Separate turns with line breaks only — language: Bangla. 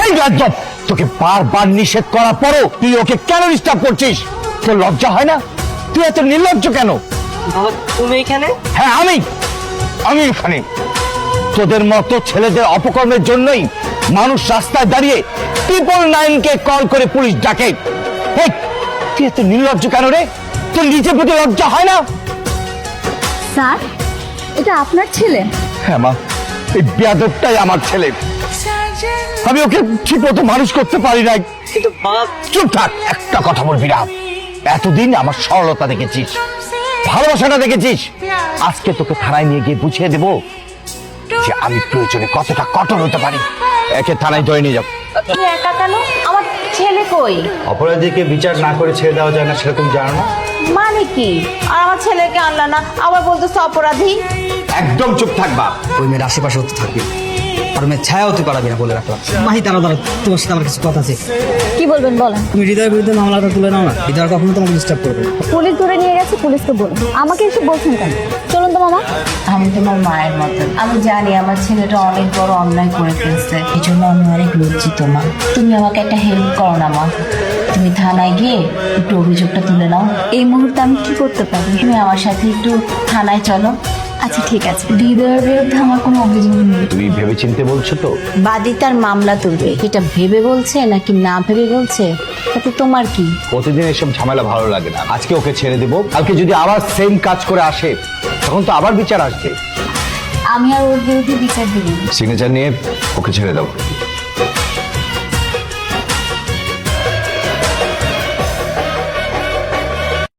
এই রাজ্জাব, তোকে বারবার নিষেধ করার পরও তুই ওকে কেন ডিস্টার্ব করছিস? তোর লজ্জা হয় না? তুই এত নির্লজ্জ কেন?
বাবা তুমি এখানে?
হ্যাঁ, আমি এখানে। তোদের মতো ছেলেদের অপকর্মের জন্যই মানুষ রাস্তায় দাঁড়িয়ে 999-কে কল করে পুলিশ ডাকে। হেই, তুই এত নির্লজ্জ কেন রে? তোর নিজের প্রতি লজ্জা হয় না?
স্যার, এটা আপনার ছেলে?
হ্যাঁ মা, এই বেয়াদবটাই আমার ছেলে। আমি ওকে ঠিক মতো মানুষ করতে পারি নাই।
কিন্তু বাবা।
চুপ থাক, একটা কথা বলবি না। এতদিন আমার সরলতা দেখেছিস, ভালোবাসাটা দেখেছিস। আজকে তোকে থানায় নিয়ে গিয়ে বুঝিয়ে দেবো যে আমি প্রয়োজনে কতটা কঠোর হতে পারি। একে থানায় ধরে নিয়ে যাও।
তুমি একা কেন? আমার ছেলে কই?
অপরাধীকে বিচার না করে ছেড়ে দেওয়া যায় না, সেটা তুমি জানো না?
মানে কি? আর আমার ছেলেকে আনলা না, আবার বলতেছো অপরাধী?
একদম চুপ থাকবা।
ওই মেয়ের আশেপাশে হতে থাকবি, আর মেয়ের ছায়াও তুই পারাবি না বলে রাখলাম। মাহি, দাঁড়া দাঁড়া, তোমার সাথে আমার কিছু কথা আছে।
কি বলবেন বলেন।
তুমি হৃদয়ের বিরুদ্ধে মামলাটা তুলে নাও না, হৃদয় কখনো তোমাকে ডিস্টার্ব করবে না।
পুলিশ ধরে নিয়ে গেছে, পুলিশকে বলুন। আমাকে এসে বলছেন কেন? চলুন তো মামা।
আমি তোমার মায়ের মতো, আমি জানি আমার ছেলেটা অনেক বড় অন্যায় করে ফেলছে, এই জন্য আমি অনেক লজ্জিত মা। তুমি আমাকে একটা হেল্প করো না মা, তুমি থানায় গিয়ে একটু অভিযোগটা তুলে নাও।
এই মুহূর্তে আমি কি করতে পারি?
তুমি আমার সাথে একটু থানায় চলো।
আচ্ছা ঠিক আছে।
হৃদয়ের বিরুদ্ধে আমার কোনো অভিযোগ নেই।
তুমি ভেবে চিনতে বলছো তো?
বাদী তার মামলা তুলবে, এটা ভেবে বলছে নাকি না ভেবে বলছে তাতে তোমার কি?
প্রতিদিন এসব ঝামেলা ভালো লাগে না। আজকে ওকে ছেড়ে দেবো, কালকে যদি আবার সেম কাজ করে আসে তখন তো আবার বিচার আসবে।
আমি আর ওর বিরুদ্ধে বিচার দেব না।
সিগনেচার নিয়ে ওকে ছেড়ে দাও।